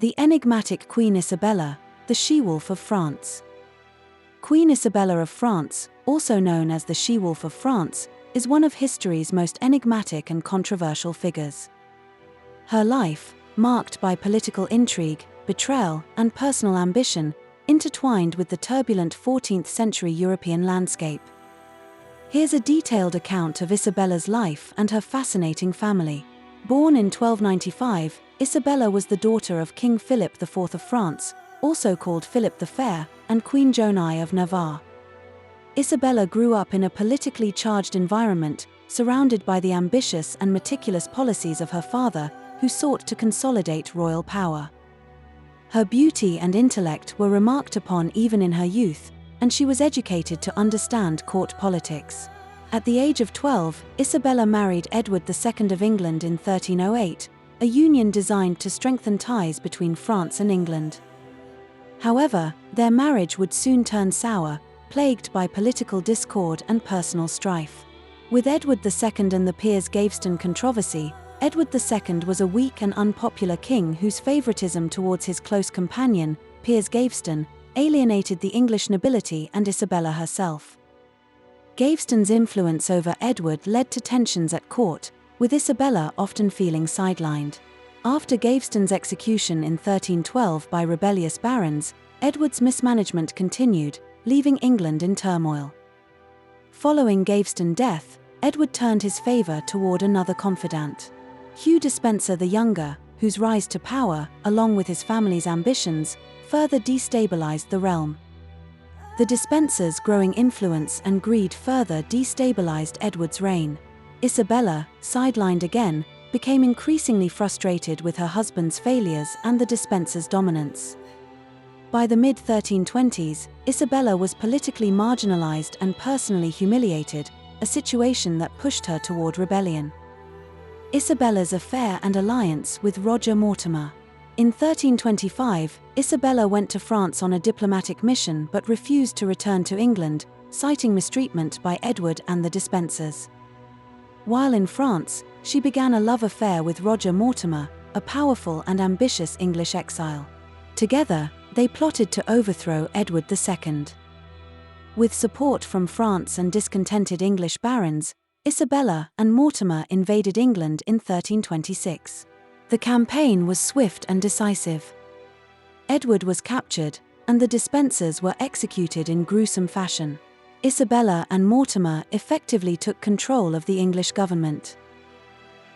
The enigmatic Queen Isabella, the she-wolf of France. Queen Isabella of France, also known as the she-wolf of France, is one of history's most enigmatic and controversial figures. Her life, marked by political intrigue, betrayal, and personal ambition, intertwined with the turbulent 14th-century European landscape. Here's a detailed account of Isabella's life and her fascinating family. Born in 1295, Isabella was the daughter of King Philip IV of France, also called Philip the Fair, and Queen Joan I of Navarre. Isabella grew up in a politically charged environment, surrounded by the ambitious and meticulous policies of her father, who sought to consolidate royal power. Her beauty and intellect were remarked upon even in her youth, and she was educated to understand court politics. At the age of 12, Isabella married Edward II of England in 1308, a union designed to strengthen ties between France and England. However, their marriage would soon turn sour, plagued by political discord and personal strife. With Edward II and the Pls-Check controversy, Edward II was a weak and unpopular king whose favoritism towards his close companion, Pls-Check, alienated the English nobility and Isabella herself. Gaveston's influence over Edward led to tensions at court, with Isabella often feeling sidelined. After Gaveston's execution in 1312 by rebellious barons, Edward's mismanagement continued, leaving England in turmoil. Following Gaveston's death, Edward turned his favor toward another confidant. Hugh Despenser the Younger, whose rise to power, along with his family's ambitions, further destabilized the realm. The Despensers' growing influence and greed further destabilized Edward's reign. Isabella, sidelined again, became increasingly frustrated with her husband's failures and the Despensers' dominance. By the mid-1320s, Isabella was politically marginalized and personally humiliated, a situation that pushed her toward rebellion. Isabella's affair and alliance with Roger Mortimer. In 1325, Isabella went to France on a diplomatic mission but refused to return to England, citing mistreatment by Edward and the Despensers. While in France, she began a love affair with Roger Mortimer, a powerful and ambitious English exile. Together, they plotted to overthrow Edward II. With support from France and discontented English barons, Isabella and Mortimer invaded England in 1326. The campaign was swift and decisive. Edward was captured, and the Despensers were executed in gruesome fashion. Isabella and Mortimer effectively took control of the English government.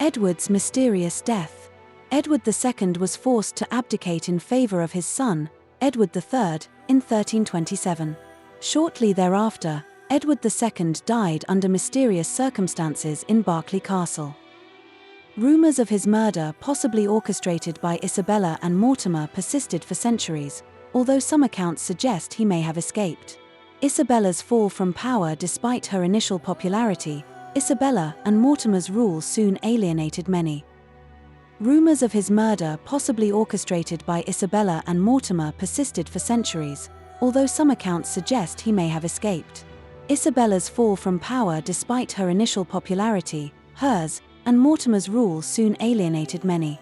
Edward's mysterious death. Edward II was forced to abdicate in favor of his son, Edward III, in 1327. Shortly thereafter, Edward II died under mysterious circumstances in Berkeley Castle. Rumors of his murder, possibly orchestrated by Isabella and Mortimer, persisted for centuries, although some accounts suggest he may have escaped. Isabella's fall from power. Despite her initial popularity, Isabella and Mortimer's rule soon alienated many. Rumors of his murder, possibly orchestrated by Isabella and Mortimer, persisted for centuries, although some accounts suggest he may have escaped. Isabella's fall from power. Despite her initial popularity, hers and Mortimer's rule soon alienated many.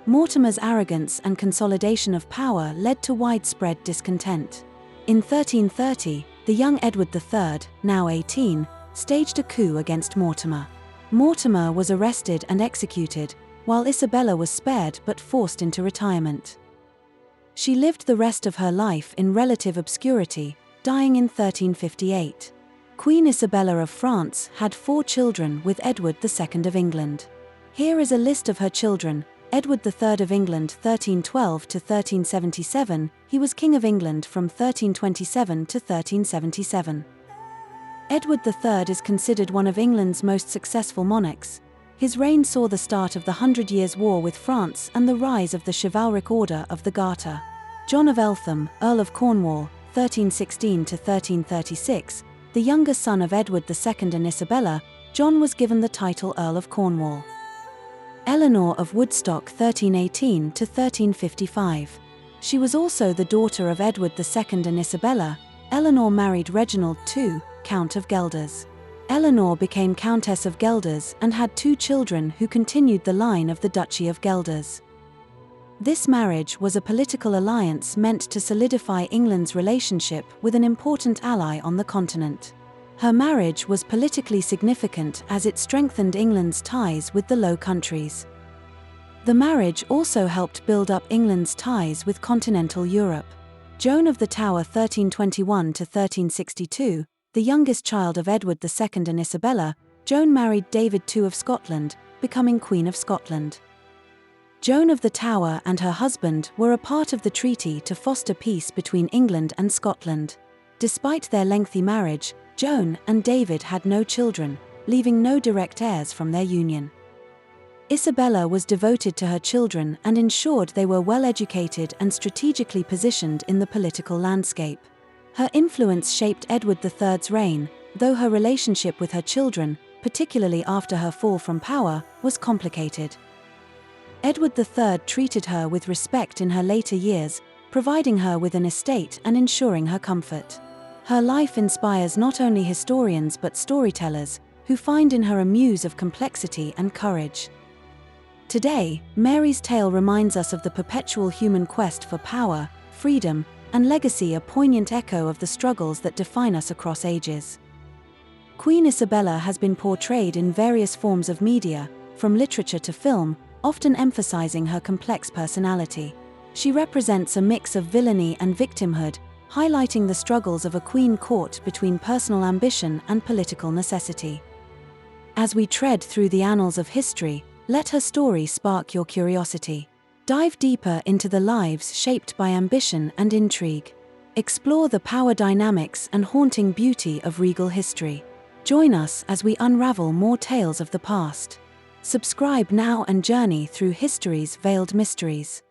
Mortimer's arrogance and consolidation of power led to widespread discontent. In 1330, the young Edward III, now 18, staged a coup against Mortimer. Mortimer was arrested and executed, while Isabella was spared but forced into retirement. She lived the rest of her life in relative obscurity, dying in 1358. Queen Isabella of France had 4 children with Edward II of England. Here is a list of her children. Edward III of England 1312 to 1377, he was King of England from 1327 to 1377. Edward III is considered one of England's most successful monarchs. His reign saw the start of the 100 Years' War with France and the rise of the chivalric Order of the Garter. John of Eltham, Earl of Cornwall, 1316 to 1336, the younger son of Edward II and Isabella, John was given the title Earl of Cornwall. Eleanor of Woodstock 1318 to 1355. She was also the daughter of Edward II and Isabella. Eleanor married Reginald II, Count of Guelders. Eleanor became Countess of Guelders and had 2 children who continued the line of the Duchy of Guelders. This marriage was a political alliance meant to solidify England's relationship with an important ally on the continent. Her marriage was politically significant as it strengthened England's ties with the Low Countries. The marriage also helped build up England's ties with continental Europe. Joan of the Tower 1321–1362, the youngest child of Edward II and Isabella, Joan married David II of Scotland, becoming Queen of Scotland. Joan of the Tower and her husband were a part of the treaty to foster peace between England and Scotland. Despite their lengthy marriage, Joan and David had no children, leaving no direct heirs from their union. Isabella was devoted to her children and ensured they were well educated and strategically positioned in the political landscape. Her influence shaped Edward III's reign, though her relationship with her children, particularly after her fall from power, was complicated. Edward III treated her with respect in her later years, providing her with an estate and ensuring her comfort. Her life inspires not only historians but storytellers, who find in her a muse of complexity and courage. Today, Mary's tale reminds us of the perpetual human quest for power, freedom, and legacy, a poignant echo of the struggles that define us across ages. Queen Isabella has been portrayed in various forms of media, from literature to film, often emphasizing her complex personality. She represents a mix of villainy and victimhood, highlighting the struggles of a queen caught between personal ambition and political necessity. As we tread through the annals of history, let her story spark your curiosity. Dive deeper into the lives shaped by ambition and intrigue. Explore the power dynamics and haunting beauty of regal history. Join us as we unravel more tales of the past. Subscribe now and journey through history's veiled mysteries.